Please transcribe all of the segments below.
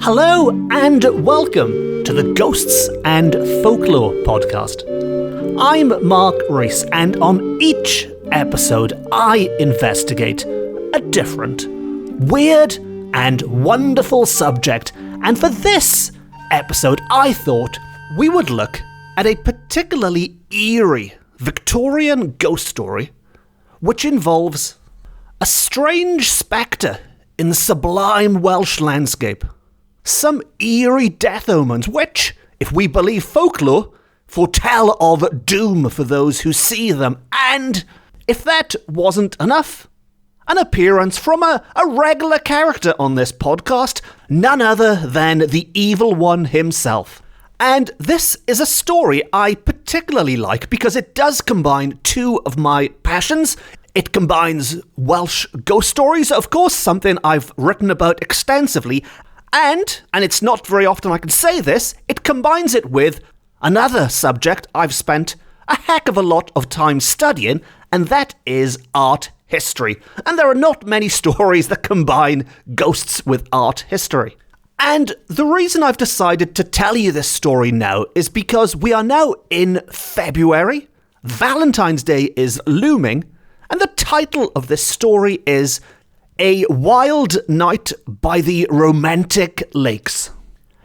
Hello and welcome to the Ghosts and Folklore podcast. I'm Mark Rees, and on each episode I investigate a different, weird and wonderful subject. And for this episode I thought we would look at a particularly eerie Victorian ghost story which involves a strange spectre in the sublime Welsh landscape. Some eerie death omens which, if we believe folklore, foretell of doom for those who see them. And if that wasn't enough, an appearance from a regular character on this podcast, none other than the evil one himself. And this is a story I particularly like because it does combine two of my passions. It combines Welsh ghost stories, of course, something I've written about extensively, and it's not very often I can say this, it combines it with another subject I've spent a heck of a lot of time studying, and that is art history. And there are not many stories that combine ghosts with art history. And the reason I've decided to tell you this story now is because we are now in February, Valentine's Day is looming, and the title of this story is A Wild Night by the Romantic Lakes.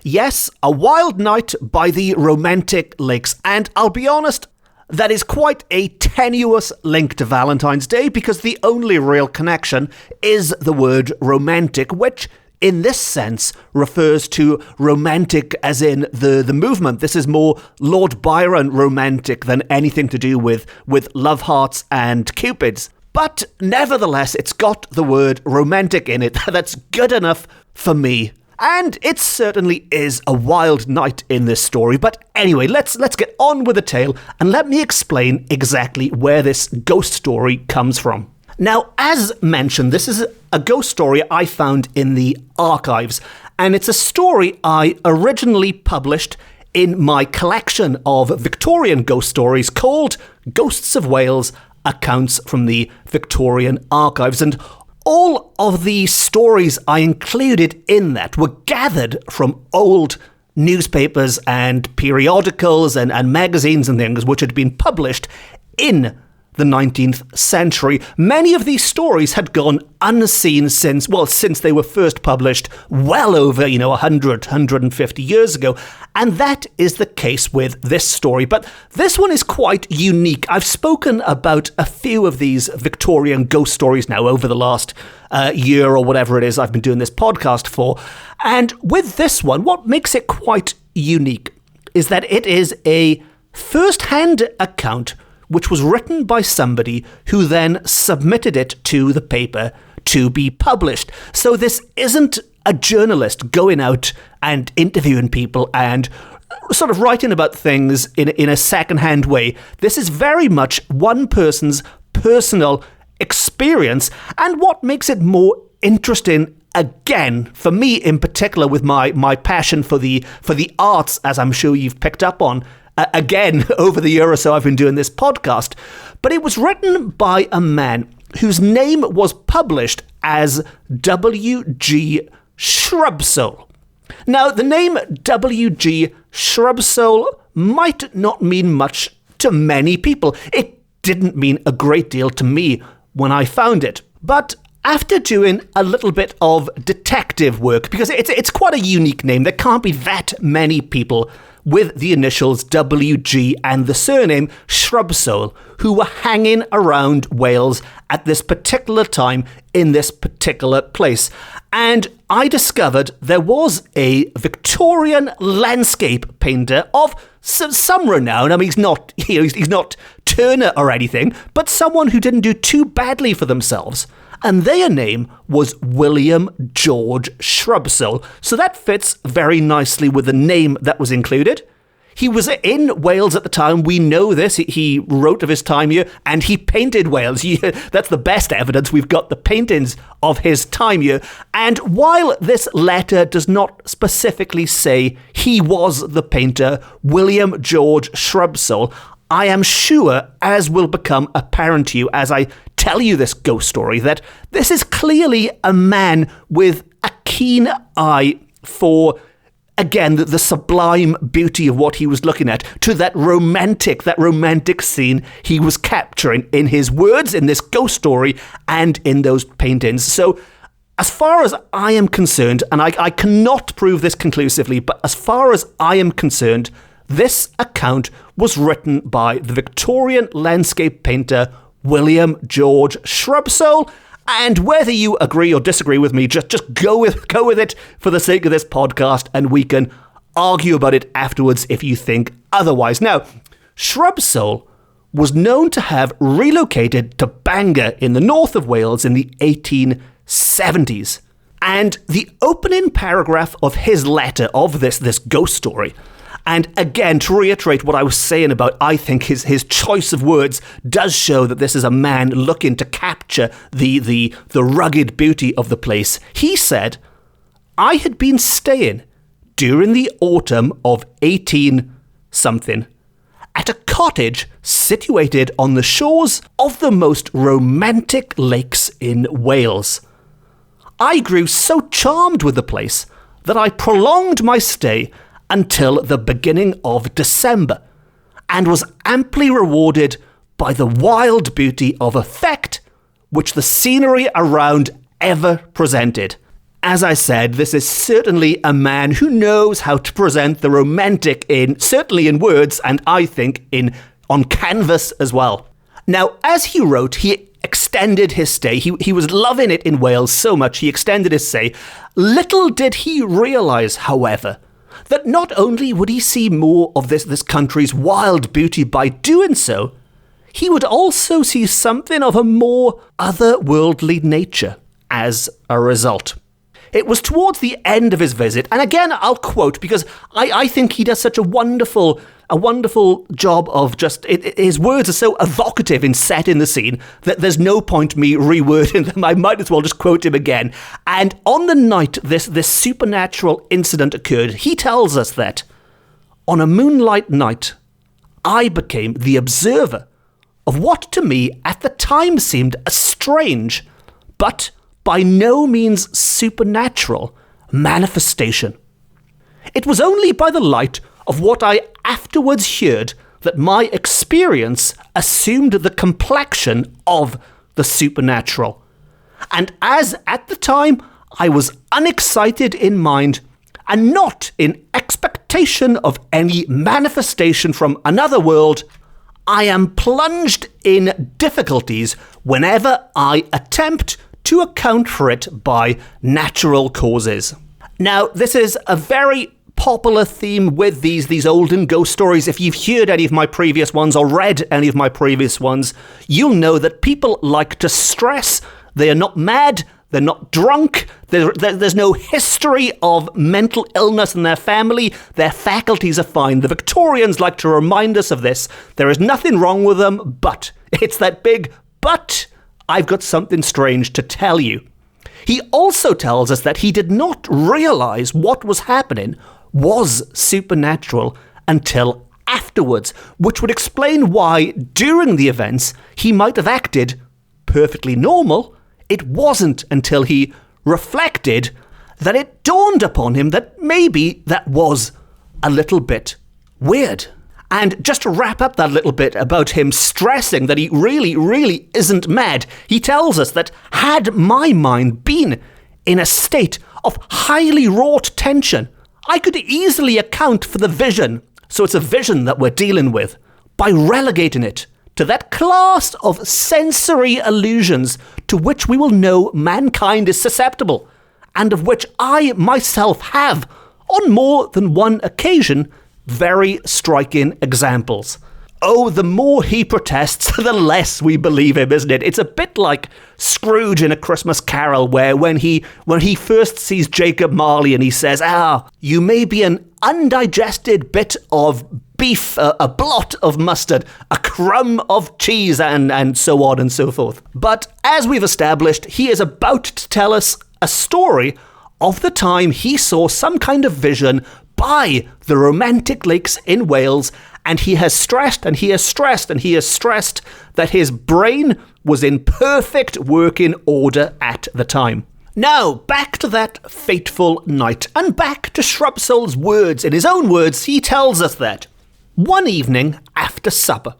Yes, A Wild Night by the Romantic Lakes. And I'll be honest, that is quite a tenuous link to Valentine's Day because the only real connection is the word romantic, which in this sense refers to romantic as in the movement. This is more Lord Byron romantic than anything to do with love hearts and cupids. But nevertheless, it's got the word romantic in it. That's good enough for me. And it certainly is a wild night in this story. But anyway, let's get on with the tale and let me explain exactly where this ghost story comes from. Now, as mentioned, this is a ghost story I found in the archives, and it's a story I originally published in my collection of Victorian ghost stories called Ghosts of Wales, Accounts from the Victorian Archives. And all of the stories I included in that were gathered from old newspapers and periodicals and magazines and things which had been published in the 19th century. Many of these stories had gone unseen since they were first published well over, 100, 150 years ago. And that is the case with this story. But this one is quite unique. I've spoken about a few of these Victorian ghost stories now over the last year or whatever it is I've been doing this podcast for. And with this one, what makes it quite unique is that it is a first-hand account which was written by somebody who then submitted it to the paper to be published. So this isn't a journalist going out and interviewing people and sort of writing about things in a second-hand way. This is very much one person's personal experience, and what makes it more interesting, again, for me in particular, with my passion for the arts, as I'm sure you've picked up on, again, over the year or so I've been doing this podcast, but it was written by a man whose name was published as W.G. Shrubsole. Now, the name W.G. Shrubsole might not mean much to many people. It didn't mean a great deal to me when I found it. But after doing a little bit of detective work, because it's quite a unique name, there can't be that many people with the initials WG and the surname Shrubsole who were hanging around Wales at this particular time in this particular place. And I discovered there was a Victorian landscape painter of some renown. I mean, he's not Turner or anything, but someone who didn't do too badly for themselves. And their name was William George Shrubsole. So that fits very nicely with the name that was included. He was in Wales at the time. We know this. He wrote of his time here, and he painted Wales. That's the best evidence. We've got the paintings of his time here. And while this letter does not specifically say he was the painter, William George Shrubsole, I am sure, as will become apparent to you as I tell you this ghost story, that this is clearly a man with a keen eye for, again, the sublime beauty of what he was looking at, to that romantic scene he was capturing in his words, in this ghost story, and in those paintings. So, as far as I am concerned, and I cannot prove this conclusively, but as far as I am concerned, this account was written by the Victorian landscape painter William George Shrubsole, and whether you agree or disagree with me, just go with it for the sake of this podcast, and we can argue about it afterwards if you think otherwise. Now, Shrubsole was known to have relocated to Bangor in the north of Wales in the 1870s. And the opening paragraph of his letter, of this ghost story, and again, to reiterate what I was saying about, I think his choice of words does show that this is a man looking to capture the rugged beauty of the place. He said, "I had been staying during the autumn of 18-something at a cottage situated on the shores of the most romantic lakes in Wales. I grew so charmed with the place that I prolonged my stay until the beginning of December, and was amply rewarded by the wild beauty of effect which the scenery around ever presented." As I said, this is certainly a man who knows how to present the romantic certainly in words, and I think on canvas as well. Now, as he wrote, he extended his stay. He was loving it in Wales so much, he extended his stay. Little did he realise, however, that not only would he see more of this country's wild beauty by doing so, he would also see something of a more otherworldly nature as a result. It was towards the end of his visit, and again I'll quote because I think he does such a wonderful job of his words are so evocative in setting the scene that there's no point me rewording them. I might as well just quote him again. And on the night this supernatural incident occurred, he tells us that, "On a moonlight night, I became the observer of what to me at the time seemed a strange, but by no means supernatural manifestation. It was only by the light of what I afterwards heard that my experience assumed the complexion of the supernatural. And as at the time I was unexcited in mind, and not in expectation of any manifestation from another world, I am plunged in difficulties whenever I attempt to account for it by natural causes." Now, this is a very popular theme with these olden ghost stories. If you've heard any of my previous ones or read any of my previous ones, you'll know that people like to stress they are not mad, they're not drunk, there's no history of mental illness in their family, their faculties are fine. The Victorians like to remind us of this. There is nothing wrong with them, but it's that big but. I've got something strange to tell you. He also tells us that he did not realise what was happening was supernatural until afterwards, which would explain why, during the events, he might have acted perfectly normal. It wasn't until he reflected that it dawned upon him that maybe that was a little bit weird. And just to wrap up that little bit about him stressing that he really isn't mad, he tells us that had my mind been in a state of highly wrought tension, I could easily account for the vision, so it's a vision that we're dealing with, by relegating it to that class of sensory illusions to which we will know mankind is susceptible, and of which I myself have, on more than one occasion, very striking examples. Oh, the more he protests, the less we believe him, isn't it? It's a bit like Scrooge in A Christmas Carol, where when he first sees Jacob Marley and he says, you may be an undigested bit of beef, a blot of mustard, a crumb of cheese, and so on and so forth. But as we've established, he is about to tell us a story of the time he saw some kind of vision by the romantic lakes in Wales, and he has stressed that his brain was in perfect working order at the time. Now, back to that fateful night, and back to Shrubsole's words. In his own words, he tells us that one evening after supper,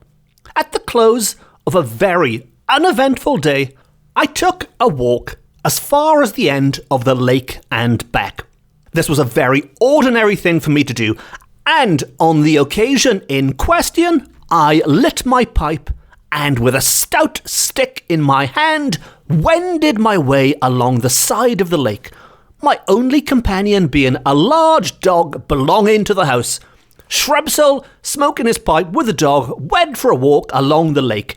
at the close of a very uneventful day, I took a walk as far as the end of the lake and back. This was a very ordinary thing for me to do, and on the occasion in question, I lit my pipe and with a stout stick in my hand, wended my way along the side of the lake, my only companion being a large dog belonging to the house. Shrubsole, smoking his pipe with the dog, went for a walk along the lake.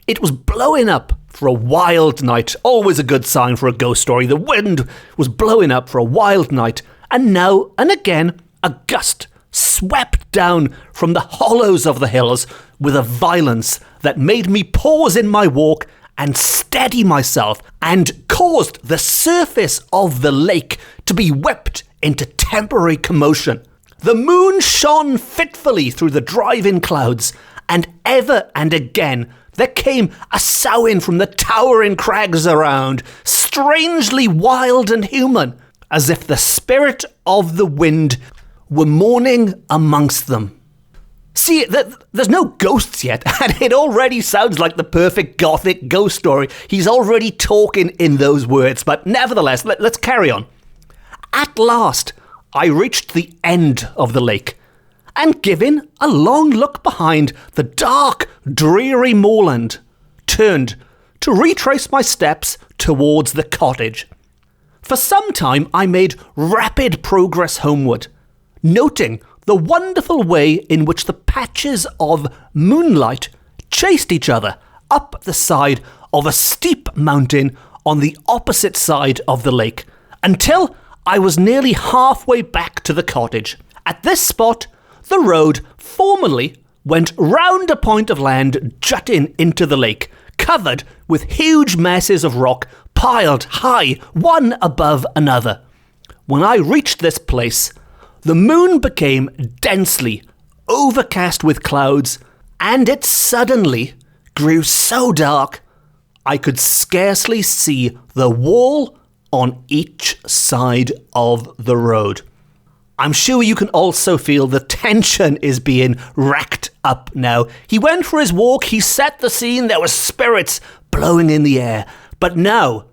It was blowing up for a wild night, always a good sign for a ghost story. The wind was blowing up for a wild night, and now and again a gust swept down from the hollows of the hills with a violence that made me pause in my walk and steady myself and caused the surface of the lake to be whipped into temporary commotion. The moon shone fitfully through the driving clouds, and ever and again there came a soughing from the towering crags around, strangely wild and human, as if the spirit of the wind were mourning amongst them. See, there's no ghosts yet, and it already sounds like the perfect gothic ghost story. He's already talking in those words, but nevertheless, let's carry on. At last, I reached the end of the lake, and giving a long look behind the dark, dreary moorland, turned to retrace my steps towards the cottage. For some time, I made rapid progress homeward, noting the wonderful way in which the patches of moonlight chased each other up the side of a steep mountain on the opposite side of the lake, until I was nearly halfway back to the cottage. At this spot, the road formerly went round a point of land jutting into the lake, covered with huge masses of rock piled high, one above another. When I reached this place, the moon became densely overcast with clouds, and it suddenly grew so dark I could scarcely see the wall on each side of the road. I'm sure you can also feel the tension is being racked up now. He went for his walk, he set the scene, there were spirits blowing in the air, but now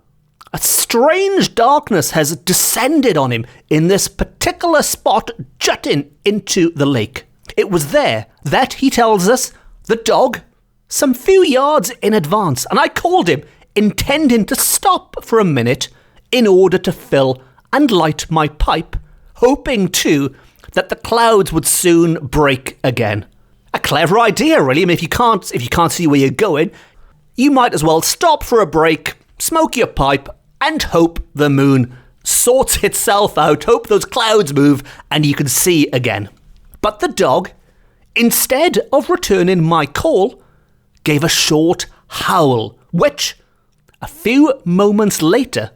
a strange darkness has descended on him in this particular spot jutting into the lake. It was there that, he tells us, the dog, some few yards in advance, and I called him, intending to stop for a minute in order to fill and light my pipe, hoping too that the clouds would soon break again. A clever idea, really. I mean, if you can't see where you're going, you might as well stop for a break, smoke your pipe, and hope the moon sorts itself out, hope those clouds move, and you can see again. But the dog, instead of returning my call, gave a short howl, which, a few moments later,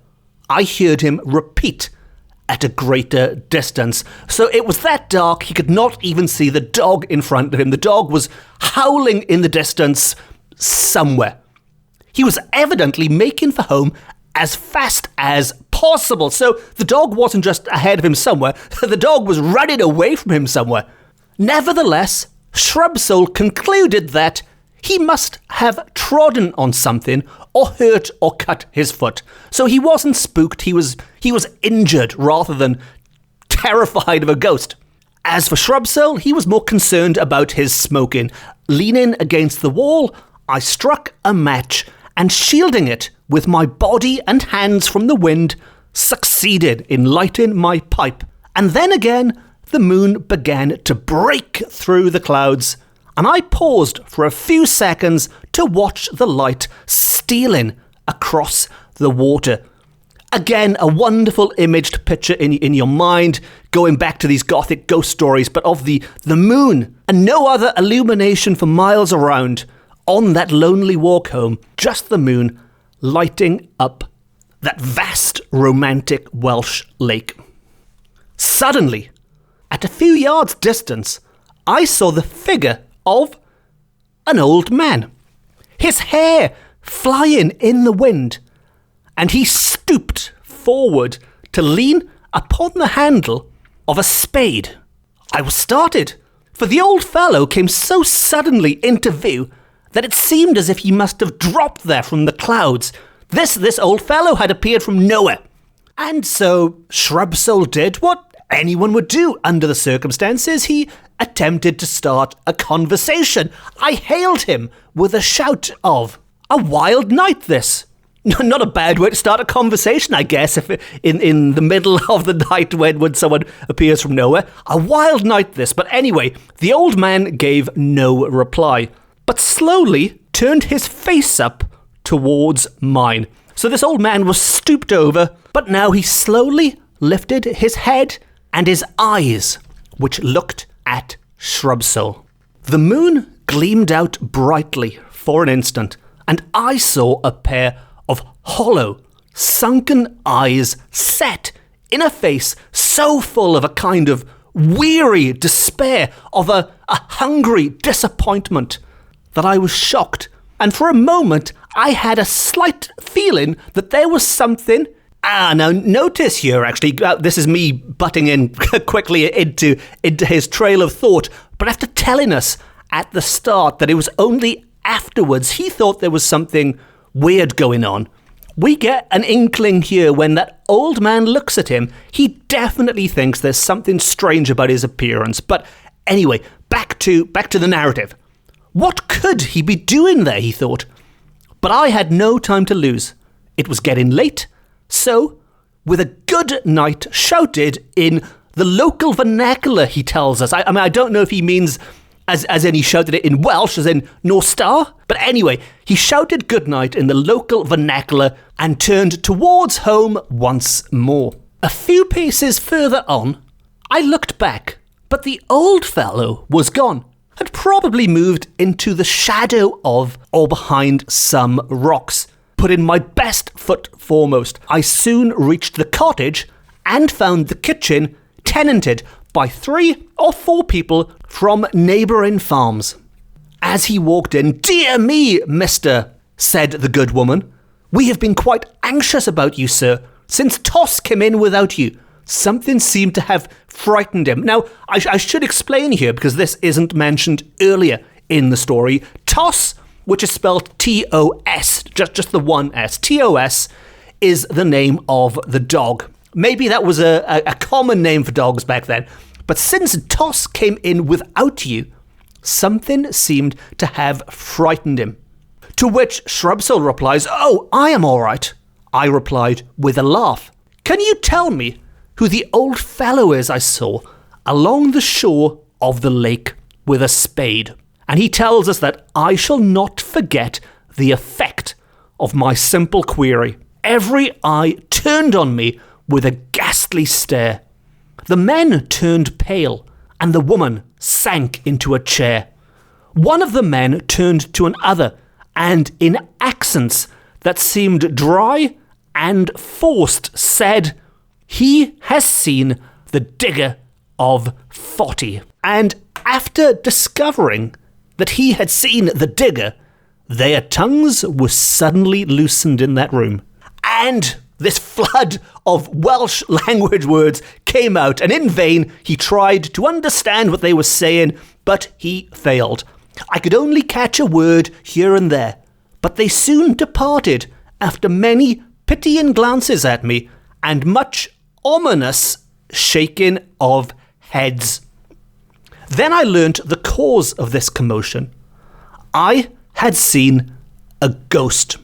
I heard him repeat at a greater distance. So it was that dark, he could not even see the dog in front of him. The dog was howling in the distance somewhere. He was evidently making for home as fast as possible. So the dog wasn't just ahead of him somewhere, the dog was running away from him somewhere. Nevertheless, Shrubsole concluded that he must have trodden on something or hurt or cut his foot. So he wasn't spooked, he was injured rather than terrified of a ghost. As for Shrubsole, he was more concerned about his smoking. Leaning against the wall, I struck a match and, shielding it with my body and hands from the wind, succeeded in lighting my pipe. And then again, the moon began to break through the clouds, and I paused for a few seconds to watch the light stealing across the water. Again, a wonderful imaged picture in your mind, going back to these gothic ghost stories, but of the moon and no other illumination for miles around on that lonely walk home, just the moon lighting up that vast romantic Welsh lake. Suddenly, at a few yards distance, I saw the figure of an old man, his hair flying in the wind, and he stooped forward to lean upon the handle of a spade. I was startled, for the old fellow came so suddenly into view that it seemed as if he must have dropped there from the clouds. This old fellow had appeared from nowhere. And so Shrubsole did what anyone would do under the circumstances. He attempted to start a conversation. I hailed him with a shout of, "A wild night this." Not a bad way to start a conversation, I guess, if in the middle of the night when someone appears from nowhere. A wild night this. But anyway, the old man gave no reply, but slowly turned his face up towards mine. So this old man was stooped over, but now he slowly lifted his head and his eyes, which looked at Shrubsole. The moon gleamed out brightly for an instant, and I saw a pair of hollow, sunken eyes set in a face so full of a kind of weary despair, of a hungry disappointment, that I was shocked. And for a moment, I had a slight feeling that there was something. Now notice here, actually, this is me butting in quickly into his trail of thought, but after telling us at the start that it was only afterwards he thought there was something weird going on, we get an inkling here when that old man looks at him. He definitely thinks there's something strange about his appearance. But anyway, back to the narrative. What could he be doing there, he thought. But I had no time to lose. It was getting late, so, with a good night shouted in the local vernacular, he tells us. I mean, I don't know if he means as in he shouted it in Welsh, as in North Star. But anyway, he shouted goodnight in the local vernacular and turned towards home once more. A few paces further on, I looked back, but the old fellow was gone, had probably moved into the shadow of or behind some rocks. Putting my best foot foremost, I soon reached the cottage and found the kitchen tenanted by 3 or 4 people from neighbouring farms. As he walked in, "Dear me, mister," said the good woman, "we have been quite anxious about you, sir, since Toss came in without you. Something seemed to have frightened him." Now, I should explain here, because this isn't mentioned earlier in the story. Toss, which is spelled T-O-S, just the one S. T-O-S is the name of the dog. Maybe that was a common name for dogs back then. But since Toss came in without you, something seemed to have frightened him. To which Shrubsole replies, "Oh, I am all right," I replied with a laugh. "Can you tell me who the old fellow is I saw along the shore of the lake with a spade?" And he tells us that I shall not forget the effect of my simple query. Every eye turned on me with a ghastly stare. The men turned pale, and the woman sank into a chair. One of the men turned to another, and in accents that seemed dry and forced said, "He has seen the digger of 40. And after discovering that he had seen the digger, their tongues were suddenly loosened in that room. And this flood of Welsh language words came out, and in vain he tried to understand what they were saying, but he failed. I could only catch a word here and there, but they soon departed after many pitying glances at me and much ominous shaking of heads. Then I learnt the cause of this commotion. I had seen a ghost.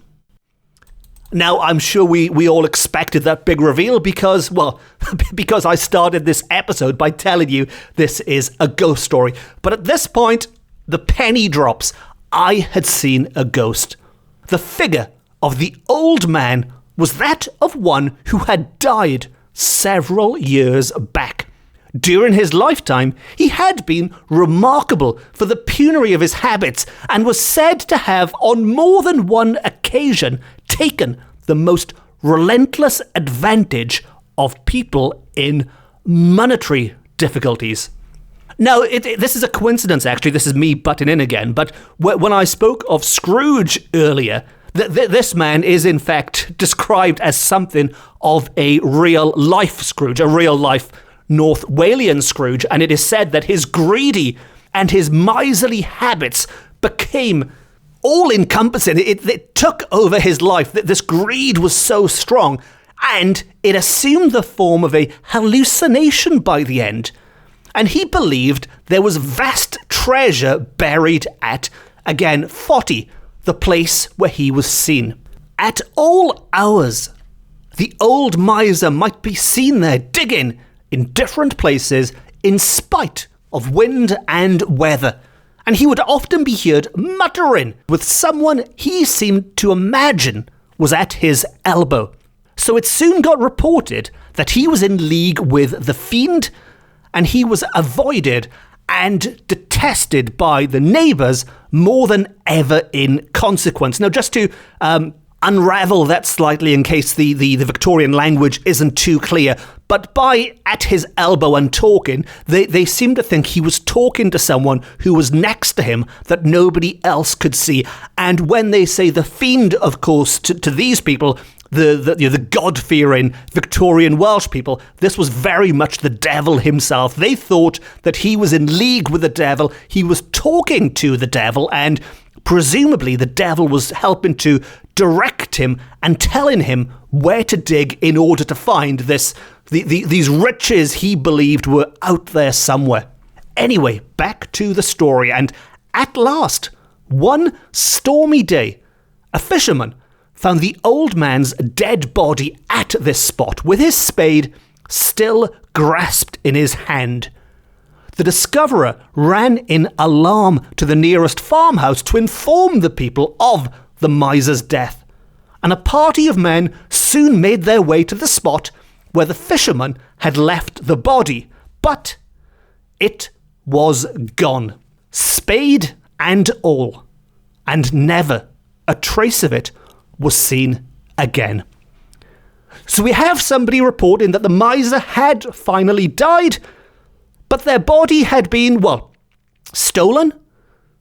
Now, I'm sure we all expected that big reveal because I started this episode by telling you this is a ghost story. But at this point, the penny drops. I had seen a ghost. The figure of the old man was that of one who had died several years back. During his lifetime, he had been remarkable for the penury of his habits and was said to have, on more than one occasion, taken the most relentless advantage of people in monetary difficulties. Now, this is a coincidence, actually. This is me butting in again. But when I spoke of Scrooge earlier, This man is in fact described as something of a real-life Scrooge, a real-life North Walian Scrooge, and it is said that his greedy and his miserly habits became all-encompassing. It took over his life. This greed was so strong, and it assumed the form of a hallucination by the end. And he believed there was vast treasure buried at, again, Foti, the place where he was seen. At all hours, the old miser might be seen there digging in different places in spite of wind and weather. And he would often be heard muttering with someone he seemed to imagine was at his elbow. So it soon got reported that he was in league with the fiend, and he was avoided and detested by the neighbours more than ever in consequence. Now, just to unravel that slightly in case the Victorian language isn't too clear, but by at his elbow and talking, they seem to think he was talking to someone who was next to him that nobody else could see. And when they say the fiend, of course, to these people, the God-fearing Victorian Welsh people, this was very much the devil himself. They thought that he was in league with the devil, he was talking to the devil, and presumably the devil was helping to direct him and telling him where to dig in order to find these riches he believed were out there somewhere. Anyway, back to the story, and at last, one stormy day, a fisherman found the old man's dead body at this spot, with his spade still grasped in his hand. The discoverer ran in alarm to the nearest farmhouse to inform the people of the miser's death, and a party of men soon made their way to the spot where the fisherman had left the body, but it was gone, spade and all, and never a trace of it was seen again. So we have somebody reporting that the miser had finally died, but their body had been, stolen,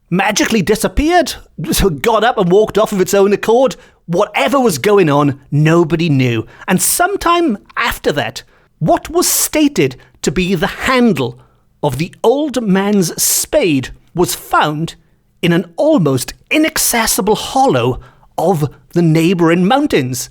magically disappeared, so got up and walked off of its own accord. Whatever was going on, nobody knew. And sometime after that, what was stated to be the handle of the old man's spade was found in an almost inaccessible hollow of the neighbouring mountains.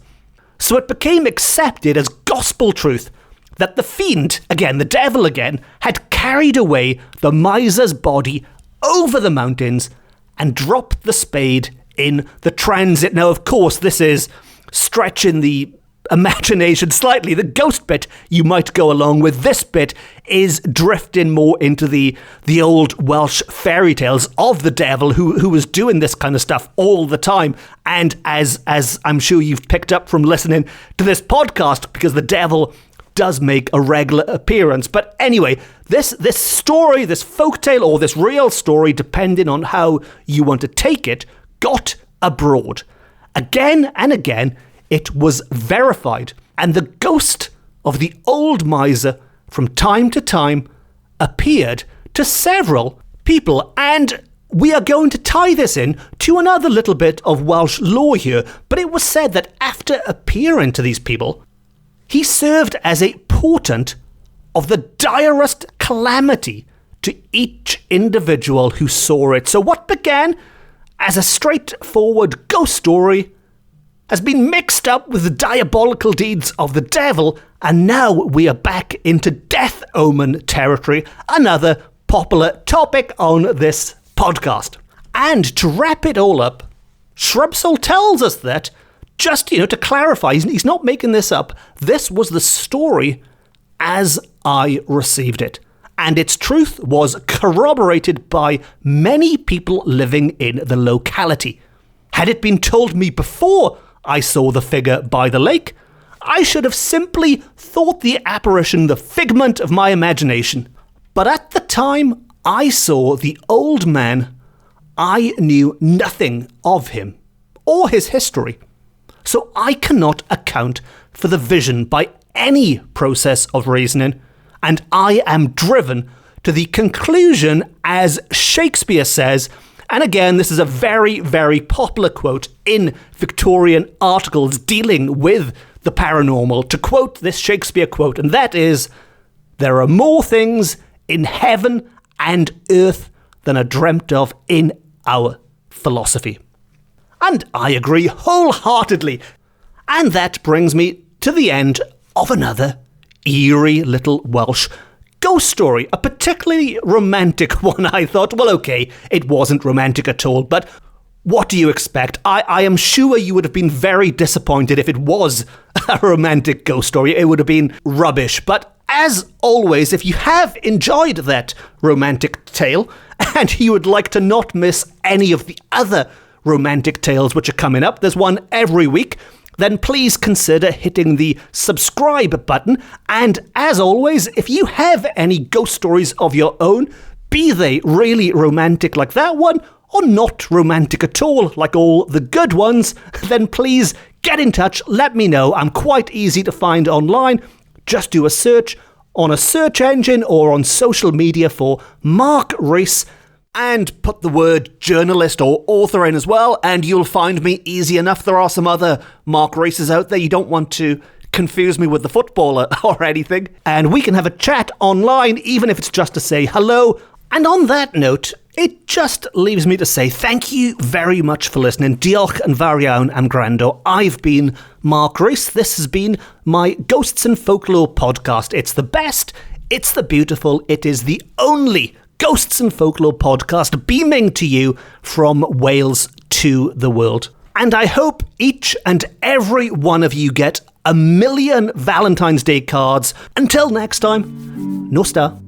So it became accepted as gospel truth that the fiend, again, the devil again, had carried away the miser's body over the mountains and dropped the spade in the transit. Now, of course, this is stretching the imagination slightly. The ghost bit you might go along with. This bit is drifting more into the old Welsh fairy tales of the devil who was doing this kind of stuff all the time. And as I'm sure you've picked up from listening to this podcast, because the devil does make a regular appearance. But anyway, this story, this folktale, or this real story, depending on how you want to take it, got abroad. Again and again, it was verified, and the ghost of the old miser from time to time appeared to several people. And we are going to tie this in to another little bit of Welsh lore here, but it was said that after appearing to these people, he served as a portent of the direst calamity to each individual who saw it. So what began as a straightforward ghost story has been mixed up with the diabolical deeds of the devil, and now we are back into death omen territory, another popular topic on this podcast. And to wrap it all up, Shrubsoul tells us that, just, to clarify, he's not making this up, this was the story as I received it. And its truth was corroborated by many people living in the locality. Had it been told me before I saw the figure by the lake, I should have simply thought the apparition the figment of my imagination. But at the time I saw the old man, I knew nothing of him or his history. So I cannot account for the vision by any process of reasoning, and I am driven to the conclusion, as Shakespeare says, And again, this is a very, very popular quote in Victorian articles dealing with the paranormal. To quote this Shakespeare quote, and that is, "There are more things in heaven and earth than are dreamt of in our philosophy." And I agree wholeheartedly. And that brings me to the end of another eerie little Welsh ghost story. A particularly romantic one, I thought. Well, okay, it wasn't romantic at all, but what do you expect? I am sure you would have been very disappointed if it was a romantic ghost story. It would have been rubbish. But as always, if you have enjoyed that romantic tale and you would like to not miss any of the other romantic tales which are coming up, there's one every week, then please consider hitting the subscribe button. And as always, if you have any ghost stories of your own, be they really romantic like that one, or not romantic at all like all the good ones, then please get in touch, let me know. I'm quite easy to find online. Just do a search on a search engine or on social media for Mark Rees, and put the word journalist or author in as well, and you'll find me easy enough. There are some other Mark Reeses out there. You don't want to confuse me with the footballer or anything. And we can have a chat online, even if it's just to say hello. And on that note, it just leaves me to say thank you very much for listening. Diolch yn fawr iawn am gwrando. I've been Mark Rees. This has been my Ghosts and Folklore podcast. It's the best, it's the beautiful, it is the only Ghosts and Folklore podcast beaming to you from Wales to the world. And I hope each and every one of you get 1 million Valentine's Day cards. Until next time, Nosta.